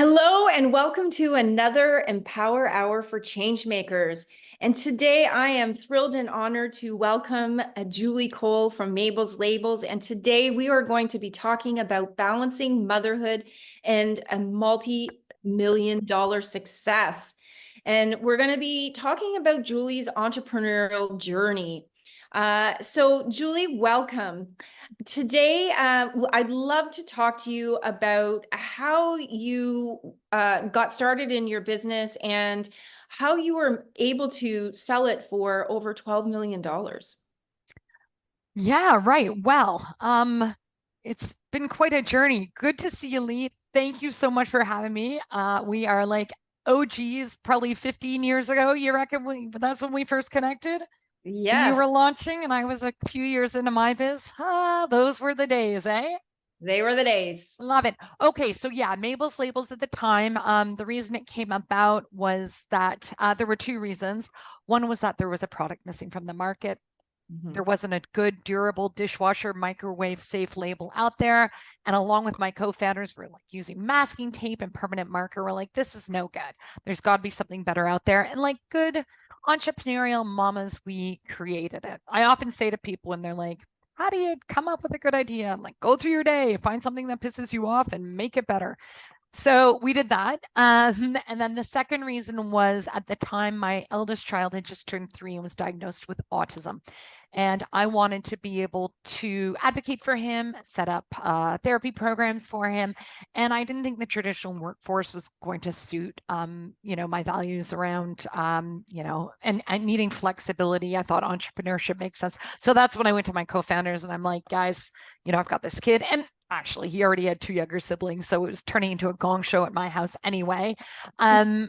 Hello and welcome to another Empower Hour for Changemakers. And today I am thrilled and honored to welcome Julie Cole from Mabel's Labels. And today we are going to be talking about balancing motherhood and a multi-million-dollar success. And we're going to be talking about Julie's entrepreneurial journey. So Julie, welcome. Today, I'd love to talk to you about how you got started in your business and how you were able to sell it for over $12 million. Yeah, right. Well, it's been quite a journey. Good to see you, Lee. Thank you so much for having me. We are like OGs, probably 15 years ago. You reckon that's when we first connected? You were Yes, launching and I was a few years into my biz. Those were the days, eh? they were the days. Love it. Okay, so yeah, Mabel's Labels at the time. The reason it came about was that there were two reasons. One was that there was a product missing from the market. There Mhm. wasn't a good, durable dishwasher, microwave safe label out there. And along with my co-founders, we're like using masking tape and permanent marker. We're like, this is no good. There's got to be something better out there. And like good entrepreneurial mamas, we created it. I often say to people when they're like, how do you come up with a good idea? I'm like, go through your day, find something that pisses you off and make it better. So we did that. And then the second reason was at the time, my eldest child had just turned 3 and was diagnosed with autism. And I wanted to be able to advocate for him, set up therapy programs for him. And I didn't think the traditional workforce was going to suit, my values around, and needing flexibility. I thought entrepreneurship makes sense. So that's when I went to my co-founders and I'm like, guys, I've got this kid. And actually he already had 2 younger siblings, so it was turning into a gong show at my house anyway.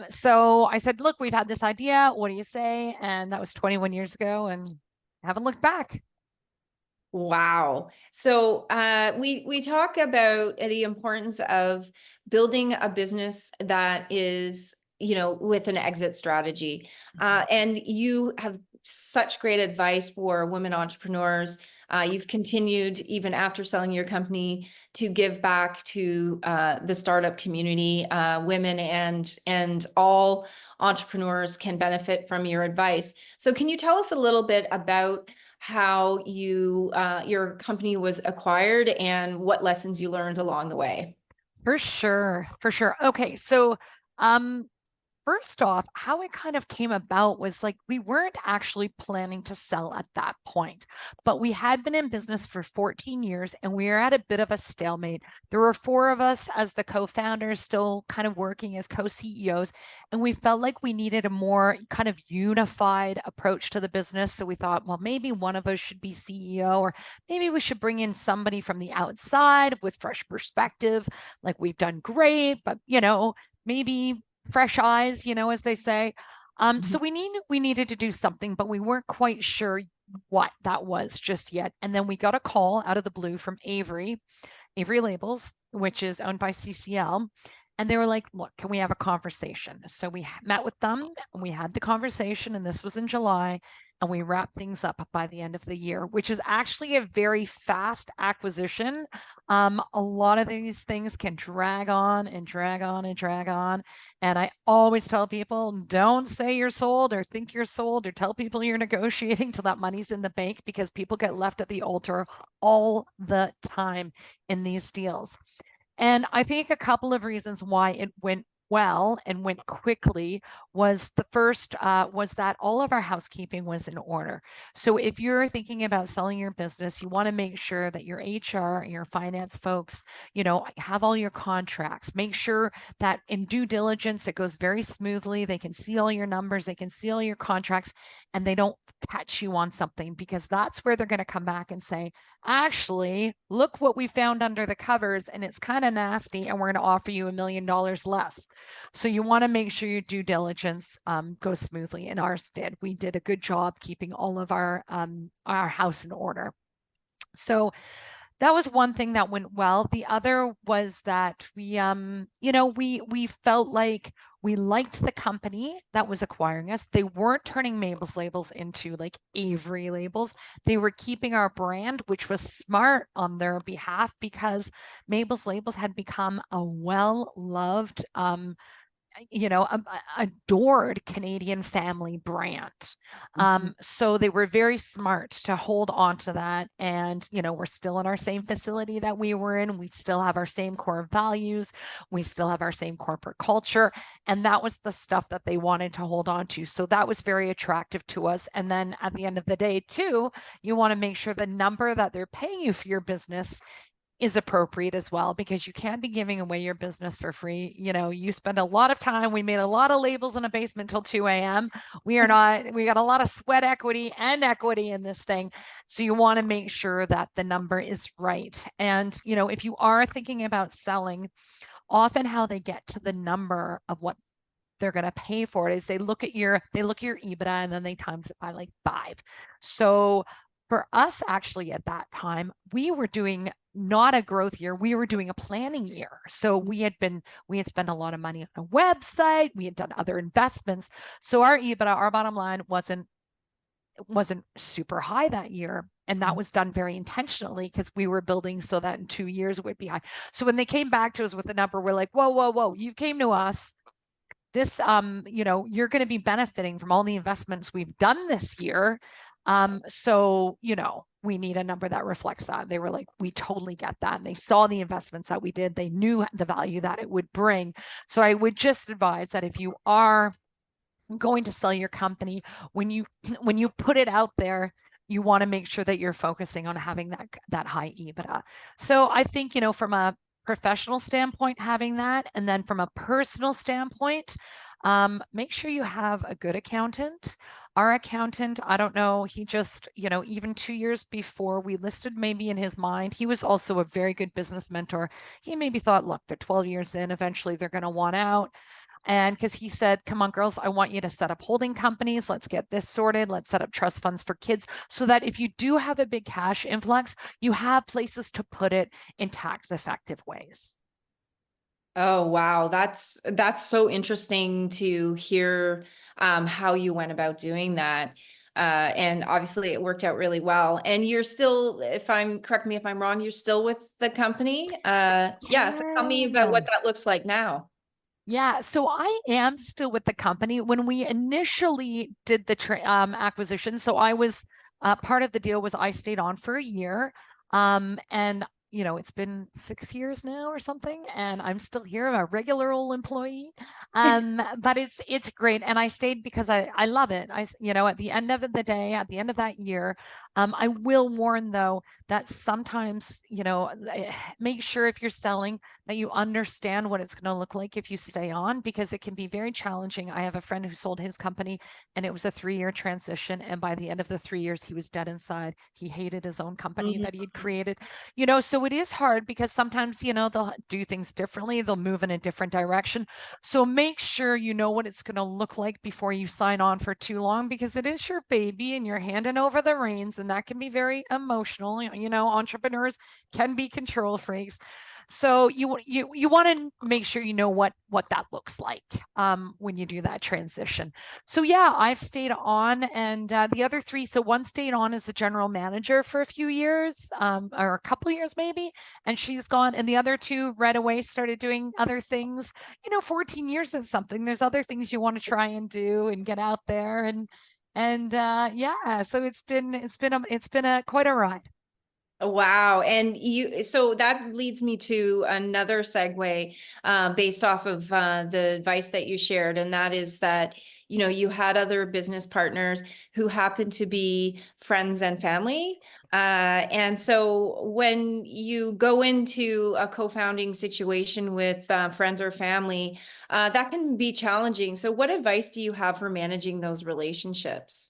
So I said, look, we've had this idea, what do you say? And that was 21 years ago and haven't looked back. Wow. So we talk about the importance of building a business that is, with an exit strategy. And you have such great advice for women entrepreneurs. You've continued even after selling your company to give back to the startup community. Women and all entrepreneurs can benefit from your advice. So can you tell us a little bit about how your company was acquired and what lessons you learned along the way? For sure, for sure. Okay, so um first off, how it kind of came about was like we weren't actually planning to sell at that point, but we had been in business for 14 years and we were at a bit of a stalemate. There were 4 of us as the co-founders still kind of working as co-CEOs, and we felt like we needed a more kind of unified approach to the business. So we thought, well, maybe one of us should be CEO, or maybe we should bring in somebody from the outside with fresh perspective. Like we've done great, but maybe fresh eyes, as they say. So we needed to do something, but we weren't quite sure what that was just yet. And then we got a call out of the blue from Avery Labels, which is owned by CCL. And they were like, look, can we have a conversation? So we met with them and we had the conversation, and this was in July, and we wrapped things up by the end of the year, which is actually a very fast acquisition. A lot of these things can drag on and drag on and drag on. And I always tell people, don't say you're sold or think you're sold or tell people you're negotiating till that money's in the bank, because people get left at the altar all the time in these deals. And I think a couple of reasons why it went well and went quickly was the first was that all of our housekeeping was in order. So if you're thinking about selling your business, you want to make sure that your HR and your finance folks, have all your contracts. Make sure that in due diligence, it goes very smoothly. They can see all your numbers, they can see all your contracts, and they don't catch you on something, because that's where they're going to come back and say, actually, look what we found under the covers and it's kind of nasty, and we're going to offer you $1 million less. So you want to make sure your due diligence goes smoothly, and ours did. We did a good job keeping all of our house in order. So that was one thing that went well. The other was that we felt like We liked the company that was acquiring us. They weren't turning Mabel's labels into like Avery labels. They were keeping our brand, which was smart on their behalf because Mabel's labels had become a well-loved adored Canadian family brand. Mhm. So they were very smart to hold on to that. And, we're still in our same facility that we were in. We still have our same core values. We still have our same corporate culture. And that was the stuff that they wanted to hold on to. So that was very attractive to us. And then at the end of the day, too, you want to make sure the number that they're paying you for your business is appropriate as well, because you can't be giving away your business for free. You spend a lot of time. We made a lot of labels in a basement till 2 a.m. We got a lot of sweat equity and equity in this thing. So you want to make sure that the number is right. And, if you are thinking about selling, often how they get to the number of what they're going to pay for it is they look at your EBITDA and then they times it by like 5. So for us, actually, at that time, we were doing not a growth year, we were doing a planning year. So we had spent a lot of money on a website, we had done other investments. So our EBITDA, our bottom line wasn't super high that year. And that was done very intentionally because we were building so that in 2 years it would be high. So when they came back to us with a number, we're like, whoa, whoa, whoa, you came to us. This, you're going to be benefiting from all the investments we've done this year. So, we need a number that reflects that. They were like, we totally get that. And they saw the investments that we did. They knew the value that it would bring. So I would just advise that if you are going to sell your company, when you put it out there, you want to make sure that you're focusing on having that high EBITDA. So I think, from a professional standpoint, having that, and then from a personal standpoint, make sure you have a good accountant. Our accountant, I don't know, he just, even 2 years before we listed, maybe in his mind, he was also a very good business mentor. He maybe thought, look, they're 12 years in, eventually they're going to want out. And because he said, come on, girls, I want you to set up holding companies. Let's get this sorted. Let's set up trust funds for kids so that if you do have a big cash influx, you have places to put it in tax effective ways. Oh, wow. That's so interesting to hear how you went about doing that. And obviously it worked out really well. And you're still, correct me if I'm wrong, you're still with the company. Yeah. So tell me about Yeah. what that looks like now. Yeah, so I am still with the company. When we initially did the acquisition, so I was part of the deal was I stayed on for a year, and it's been 6 years now or something, and I'm still here. I'm a regular old employee, but it's great, and I stayed because I love it. At the end of the day, at the end of that year, I will warn though that sometimes make sure if you're selling that you understand what it's going to look like if you stay on, because it can be very challenging. I have a friend who sold his company and it was a 3-year transition. And by the end of the 3 years, he was dead inside. He hated his own company Mhm. that he had created, so it is hard because sometimes, they'll do things differently. They'll move in a different direction. So make sure you know what it's going to look like before you sign on for too long, because it is your baby and you're handing over the reins, and that can be very emotional. Entrepreneurs can be control freaks. So you want to make sure you know what that looks like when you do that transition. So yeah, I've stayed on, and the other 3. So one stayed on as a general manager for a few years, or a couple of years maybe, and she's gone. And the other 2 right away started doing other things. 14 years is something. There's other things you want to try and do and get out there, and yeah. So it's been quite a ride. Wow. So that leads me to another segue based off of the advice that you shared. And that is that, you had other business partners who happened to be friends and family. And so when you go into a co-founding situation with friends or family, that can be challenging. So what advice do you have for managing those relationships?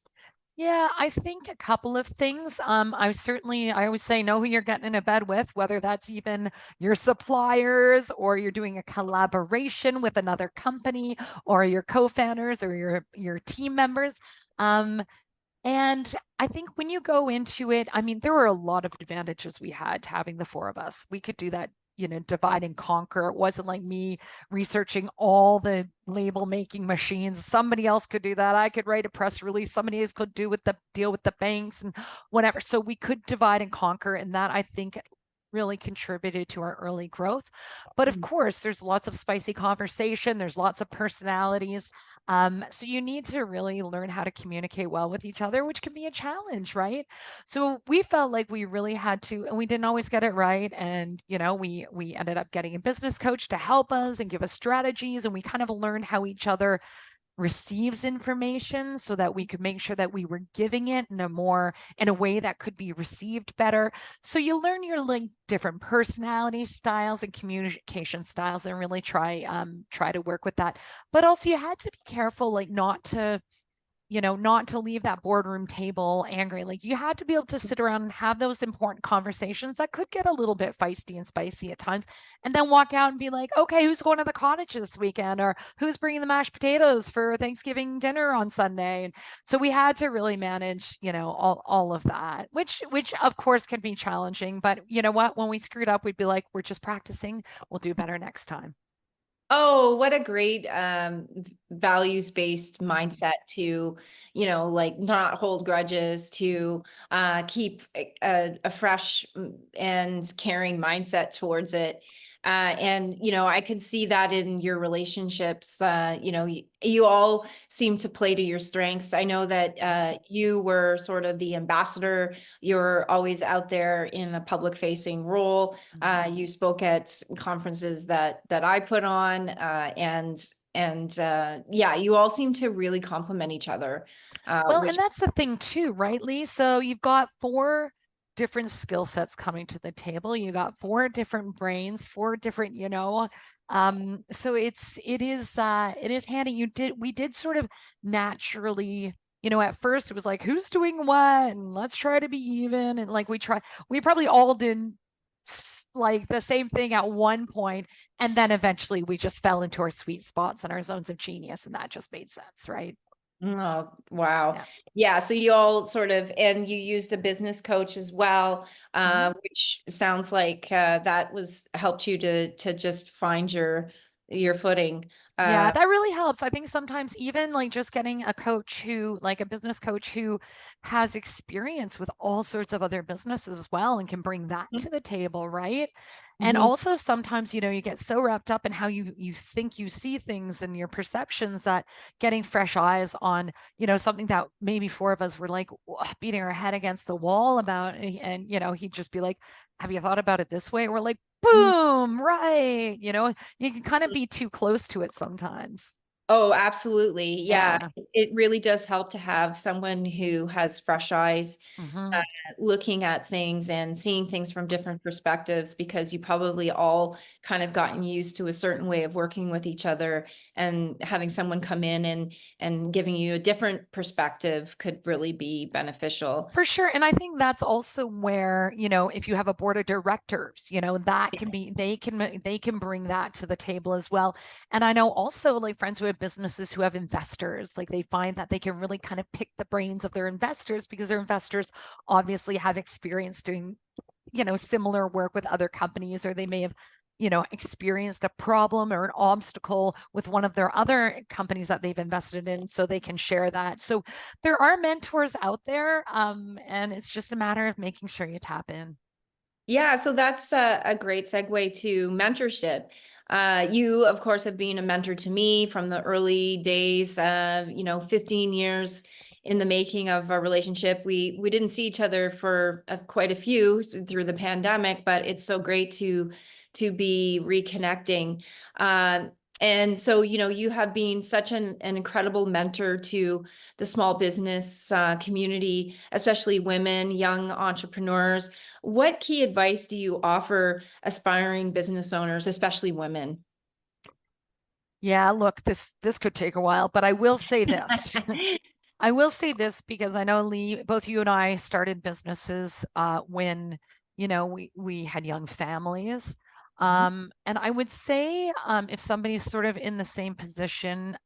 Yeah, I think a couple of things. I always say know who you're getting in a bed with, whether that's even your suppliers or you're doing a collaboration with another company or your co-founders or your team members. And I think when you go into it, I mean, there were a lot of advantages we had to having the 4 of us. We could do that, divide and conquer. It wasn't like me researching all the label making machines. Somebody else could do that. I could write a press release. Somebody else could deal with the banks and whatever. So we could divide and conquer. And that, I think, really contributed to our early growth. But of course, there's lots of spicy conversation. There's lots of personalities. So you need to really learn how to communicate well with each other, which can be a challenge, right? So we felt like we really had to, and we didn't always get it right. And, we ended up getting a business coach to help us and give us strategies. And we kind of learned how each other receives information so that we could make sure that we were giving it in a way that could be received better. So you learn your different personality styles and communication styles and really try to work with that. But also you had to be careful, not to leave that boardroom table angry. Like you had to be able to sit around and have those important conversations that could get a little bit feisty and spicy at times, and then walk out and be like, okay, who's going to the cottage this weekend? Or who's bringing the mashed potatoes for Thanksgiving dinner on Sunday? And so we had to really manage, all of that, which of course can be challenging. But you know what? When we screwed up, we'd be like, we're just practicing. We'll do better next time. Oh, what a great values-based mindset to, like not hold grudges, to keep a fresh and caring mindset towards it. And, I could see that in your relationships. You all seem to play to your strengths. I know that you were sort of the ambassador. You're always out there in a public-facing role. You spoke at conferences that I put on, and yeah, you all seem to really complement each other. Well, Which and that's the thing too, right, Lee? So you've got four different skill sets coming to the table. You got four different brains, four different, so it is handy. We did sort of naturally, at first it was like, who's doing what? And let's try to be even. And like we probably all did like the same thing at one point, and then eventually we just fell into our sweet spots and our zones of genius, and that just made sense, right? Oh, wow. Yeah. Yeah. So you all sort of, and you used a business coach as well, Mhm. which sounds like that was helped you to just find your footing. Yeah, that really helps. I think sometimes even like just getting a coach like a business coach who has experience with all sorts of other businesses as well and can bring that to the table, right? And Mhm. also sometimes, you get so wrapped up in how you think you see things and your perceptions that getting fresh eyes on, something that maybe four of us were like beating our head against the wall about, and he'd just be like, have you thought about it this way? We're like, boom, right. You can kind of be too close to it sometimes. Oh, absolutely. Yeah. Yeah. It really does help to have someone who has fresh eyes, Hmm. looking at things and seeing things from different perspectives, because you probably all kind of gotten used to a certain way of working with each other, and having someone come in and giving you a different perspective could really be beneficial. For sure. And I think that's also where, if you have a board of directors, that can be, they can bring that to the table as well. And I know also like friends who have businesses who have investors, like they find that they can really kind of pick the brains of their investors because their investors obviously have experience doing, similar work with other companies, or they may have experienced a problem or an obstacle with one of their other companies that they've invested in, so they can share that. So there are mentors out there, and it's just a matter of making sure you tap in. Yeah, so that's a great segue to mentorship. You, of course, have been a mentor to me from the early days, 15 years in the making of our relationship. We didn't see each other for quite a few through the pandemic, but it's so great to be reconnecting. Uh, and so, you have been such an incredible mentor to the small business community, especially women, young entrepreneurs. What key advice do you offer aspiring business owners, especially women? Yeah, look, this could take a while, but I will say this. I will say this because I know, Lee, both you and I started businesses when, we had young families. Mhm. And I would say if somebody's sort of in the same position,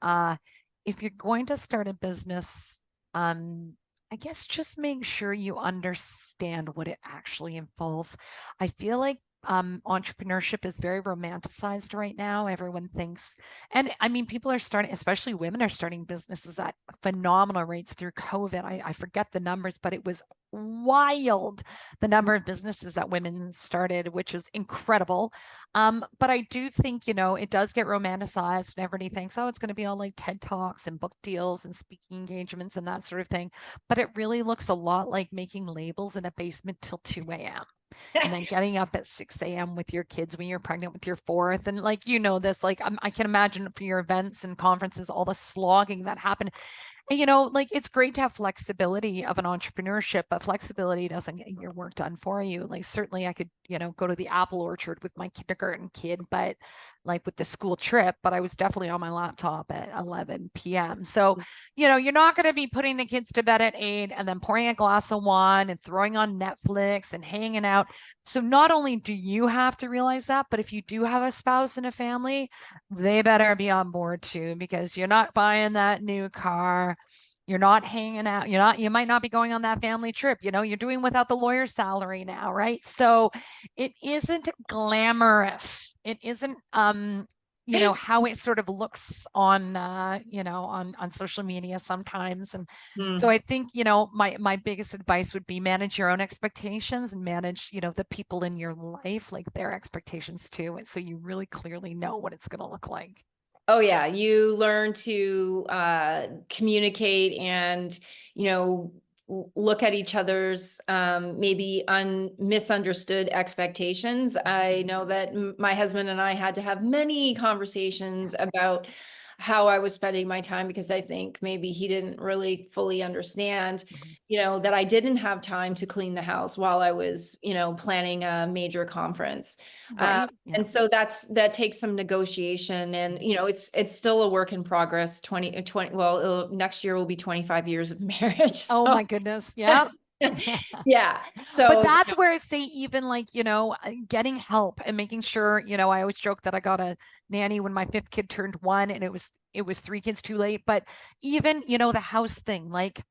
if you're going to start a business, I guess just make sure you understand what it actually involves. I feel like entrepreneurship is very romanticized right now. Everyone thinks, and I mean, people are starting, especially women are starting businesses at phenomenal rates through COVID. I forget the numbers, but it was wild, the number of businesses that women started, which is incredible. But I do think, it does get romanticized and everybody thinks, oh, it's going to be all like TED Talks and book deals and speaking engagements and that sort of thing. But it really looks a lot like making labels in a basement till 2 a.m. and then getting up at 6 a.m. with your kids when you're pregnant with your fourth. And like, this, like, I can imagine for your events and conferences, all the slogging that happened. And, like it's great to have flexibility of an entrepreneurship, but flexibility doesn't get your work done for you. Like certainly I could, go to the apple orchard with my kindergarten kid, but like with the school trip, but I was definitely on my laptop at 11 p.m. So, you're not going to be putting the kids to bed at 8 and then pouring a glass of wine and throwing on Netflix and hanging out. So not only do you have to realize that, but if you do have a spouse and a family, they better be on board too, because you're not buying that new car. You're not hanging out. You might not be going on that family trip. You're doing without the lawyer's salary now, right? So it isn't glamorous. It isn't, how it sort of looks on, on social media sometimes. And so Mm. I think, my biggest advice would be manage your own expectations and manage, the people in your life, like their expectations too. And so you really clearly know what it's going to look like. Oh yeah, you learn to communicate and, look at each other's maybe misunderstood expectations. I know that my husband and I had to have many conversations about how I was spending my time because I think maybe he didn't really fully understand, Mhm. that I didn't have time to clean the house while I was, planning a major conference. Right. Yeah. And so that takes some negotiation and, it's still a work in progress, 20, well, next year will be 25 years of marriage. Oh So my goodness. Yeah. yeah. But So, that's where I say even like, getting help and making sure, I always joke that I got a nanny when my fifth kid turned 1 and it was 3 kids too late. But even, the house thing, like,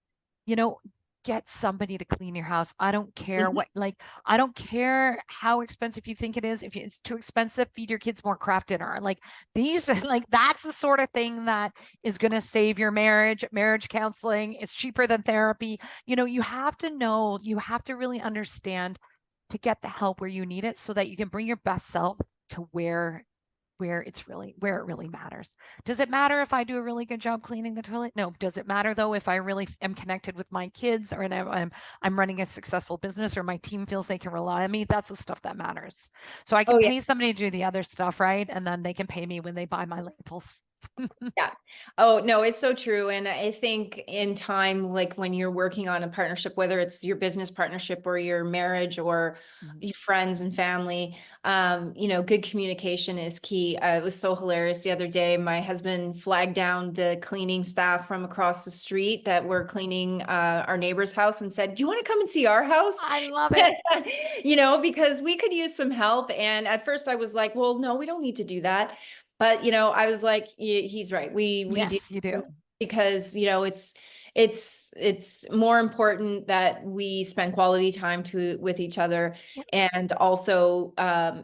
you know, get somebody to clean your house. I don't care mhm. what, like, I don't care how expensive you think it is. If it's too expensive, feed your kids more craft dinner. Like these, like that's the sort of thing that is going to save your marriage. Marriage counseling is cheaper than therapy. You have to know, you have to really understand to get the help where you need it so that you can bring your best self to where it really matters. Does it matter if I do a really good job cleaning the toilet? No. Does it matter though if I really am connected with my kids or I'm running a successful business or my team feels they can rely on me? That's the stuff that matters. So I can Oh yeah. pay somebody to do the other stuff, right? And then they can pay me when they buy my labels. Yeah. Oh, no, it's so true. And I think in time, like when you're working on a partnership, whether it's your business partnership or your marriage or Mhm. your friends and family, good communication is key. It was so hilarious the other day. My husband flagged down the cleaning staff from across the street that were cleaning our neighbor's house and said, "Do you want to come and see our house?" I love it. Because we could use some help. And at first I was like, well, no, we don't need to do that. But I was like, he's right. We do Yes, you do. because it's more important that we spend quality time with each other Yep. and also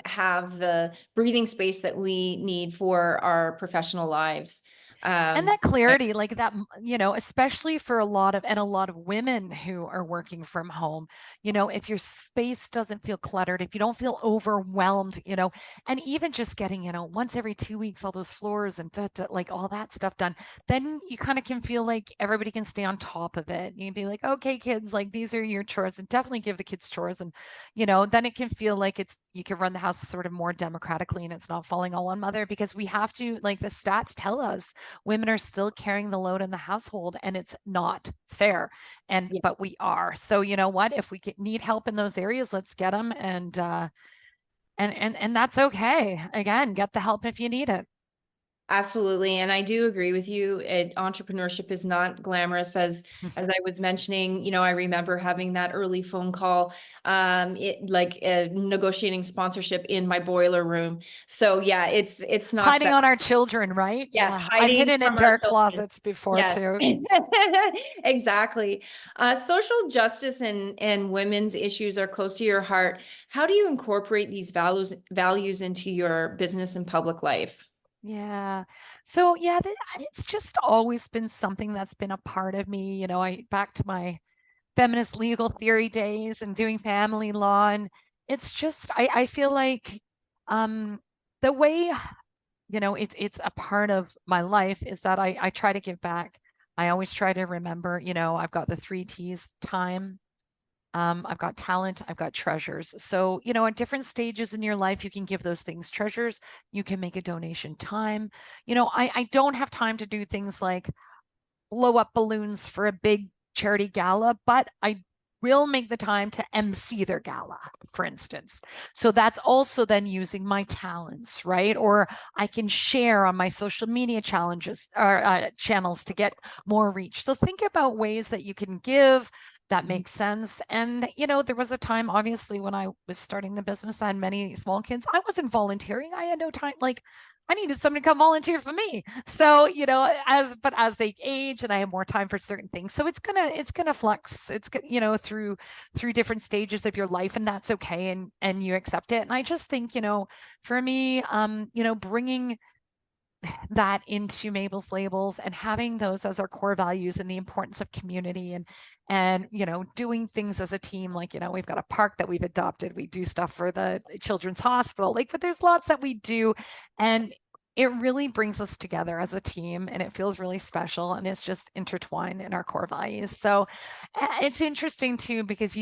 have the breathing space that we need for our professional lives. And Um, that clarity, like that, especially for a lot of women who are working from home, if your space doesn't feel cluttered, if you don't feel overwhelmed, and even just getting, once every 2 weeks, all those floors and like all that stuff done, then you kind of can feel like everybody can stay on top of it. You can be like, okay, kids, like these are your chores, and definitely give the kids chores. And, then it can feel like you can run the house sort of more democratically and it's not falling all on mother because we have to, like the stats tell us, women are still carrying the load in the household and it's not fair, yeah. but we are. So you know what, if we need help in those areas, let's get them. And that's okay. Again, get the help if you need it. Absolutely. And I do agree with you. Entrepreneurship is not glamorous as I was mentioning, I remember having that early phone call, negotiating sponsorship in my boiler room. So yeah, it's not Hiding that. on our children, right? Yes, Yeah. I've hiding hidden in from our dark children. closets before Yes, too. exactly. Social justice and women's issues are close to your heart. How do you incorporate these values into your business and public life? Yeah. So yeah, it's just always been something that's been a part of me. I back to my feminist legal theory days and doing family law. And it's just I feel like um the way, it's a part of my life is that I try to give back. I always try to remember, I've got the three T's: time, I've got talent, I've got treasures. So, at different stages in your life, you can give those things treasures. You can make a donation time. I don't have time to do things like blow up balloons for a big charity gala, but I will make the time to MC their gala, for instance. So that's also then using my talents, right? Or I can share on my social media challenges or channels to get more reach. So think about ways that you can give that makes sense. And, there was a time, obviously, when I was starting the business, I had many small kids. I wasn't volunteering. I had no time. Like, I needed somebody to come volunteer for me. So, as they age and I have more time for certain things. So it's gonna flux. Through different stages of your life, and that's okay. And you accept it. And I just think, for me, bringing that into Mabel's labels and having those as our core values and the importance of community and doing things as a team. Like, we've got a park that we've adopted. We do stuff for the children's hospital, but there's lots that we do. And it really brings us together as a team, and it feels really special, and it's just intertwined in our core values. So it's interesting too, because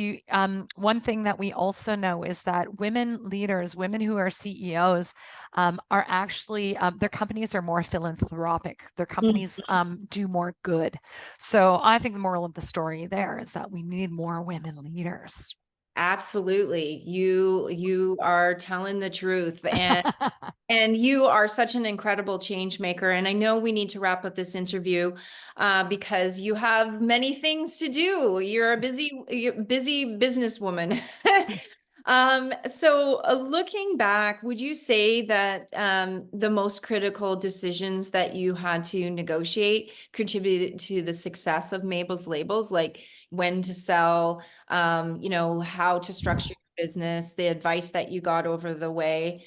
one thing that we also know is that women leaders, women who are CEOs, are actually their companies are more philanthropic. Their companies do more good. So I think the moral of the story there is that we need more women leaders. Absolutely. You are telling the truth, and you are such an incredible change maker. And I know we need to wrap up this interview because you have many things to do. You're a busy businesswoman. So looking back, would you say that the most critical decisions that you had to negotiate contributed to the success of Mabel's Labels, like when to sell, how to structure your business, the advice that you got over the way?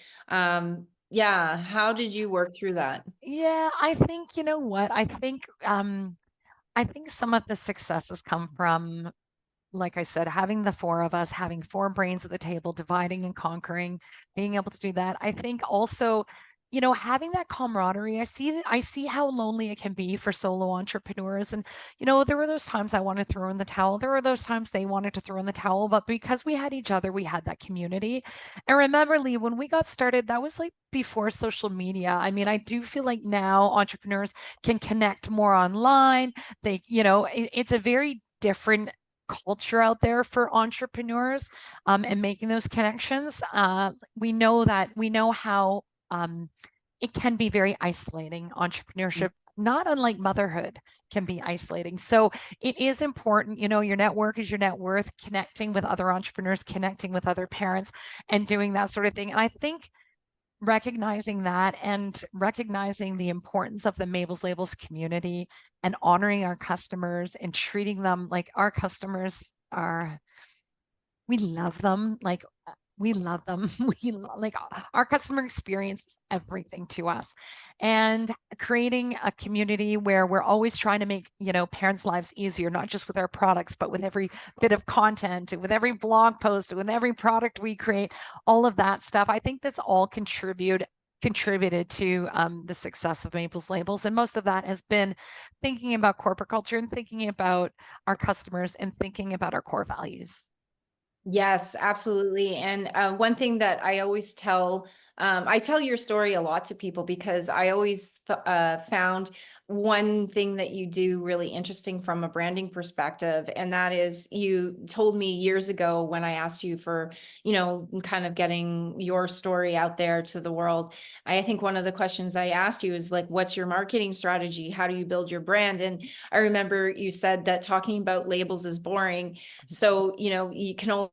Yeah, how did you work through that? Yeah, I think, you know what? I think some of the successes come from, like I said, having the four of us, having four brains at the table, dividing and conquering, being able to do that. I think also, having that camaraderie. I see how lonely it can be for solo entrepreneurs. And, there were those times I wanted to throw in the towel. There were those times they wanted to throw in the towel, but because we had each other, we had that community. And remember, Lee, when we got started, that was like before social media. I mean, I do feel like now entrepreneurs can connect more online. It's a very different culture out there for entrepreneurs, and making those connections. We know how it can be very isolating. Entrepreneurship, not unlike motherhood, can be isolating. So it is important, your network is your net worth, connecting with other entrepreneurs, connecting with other parents, and doing that sort of thing. And I think recognizing that and recognizing the importance of the Mabel's Labels community and honoring our customers and treating them like our customers are, we love them. Like, we love them. Like, our customer experience is everything to us. And creating a community where we're always trying to make, parents' lives easier, not just with our products, but with every bit of content, with every blog post, with every product we create, all of that stuff. I think that's all contributed to the success of Mabel's Labels. And most of that has been thinking about corporate culture and thinking about our customers and thinking about our core values. Yes, absolutely. And one thing that I always tell I tell your story a lot to people because I always found one thing that you do really interesting from a branding perspective. And that is, you told me years ago when I asked you for, kind of getting your story out there to the world. I think one of the questions I asked you is like, what's your marketing strategy? How do you build your brand? And I remember you said that talking about labels is boring. So, you can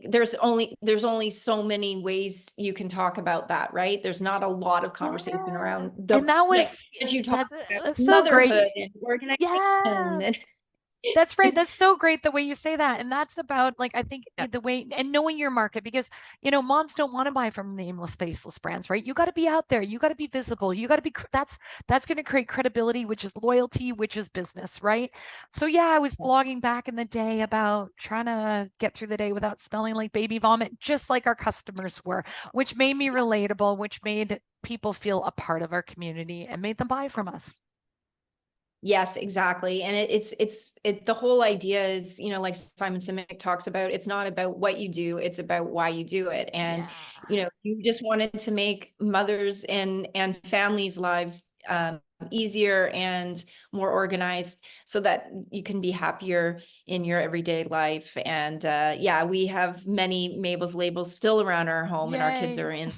there's only so many ways you can talk about that, right? There's not a lot of conversation Yeah. around And the that like was, as you talk about that's so motherhood great. and organization Yeah. and That's right. That's so great the way you say that. And that's about like, I think yeah, the way and knowing your market because, moms don't want to buy from nameless, faceless brands, right? You got to be out there. You got to be visible. You got to be, that's going to create credibility, which is loyalty, which is business, right? So yeah, I was blogging back in the day about trying to get through the day without smelling like baby vomit, just like our customers were, which made me relatable, which made people feel a part of our community and made them buy from us. yes, exactly. And the whole idea is, like Simon Sinek talks about, it's not about what you do, it's about why you do it. And, Yeah. you just wanted to make mothers and families' lives easier and more organized so that you can be happier in your everyday life. And yeah, we have many Mabel's labels still around our home and our kids Yay. are in.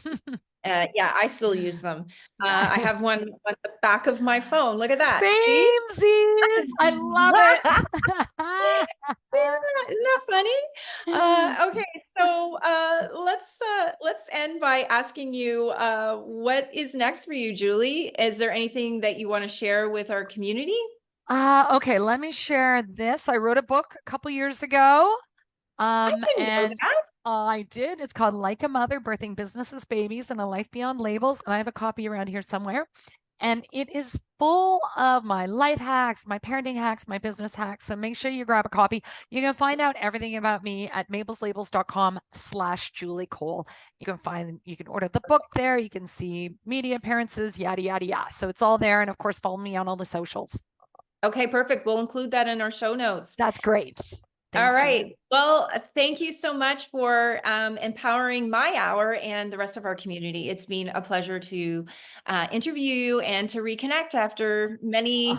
Yeah, I still use them. I have one on the back of my phone. Look at that. See? Samesies. I love Isn't that funny? it. Okay, so let's end by asking you what is next for you, Julie? Is there anything that you want to share with our community? Okay, let me share this. I wrote a book a couple years ago. I didn't know And that. I did. It's called Like a Mother, Birthing Businesses, Babies, and a Life Beyond Labels. And I have a copy around here somewhere. And it is full of my life hacks, my parenting hacks, my business hacks. So make sure you grab a copy. You can find out everything about me at mabelslabels.com/Julie Cole. You can order the book there. You can see media appearances, yada, yada, yada. So it's all there. And of course, follow me on all the socials. Okay, perfect. We'll include that in our show notes. That's great. All Thank you. right. Well, thank you so much for empowering my hour and the rest of our community. It's been a pleasure to interview you and to reconnect after many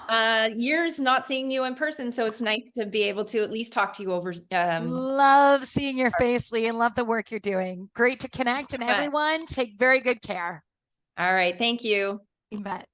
I know. years not seeing you in person. So it's nice to be able to at least talk to you over. Love seeing your face, Lee, and love the work you're doing. Great to connect, and But everyone take very good care. all right. Thank you. You bet.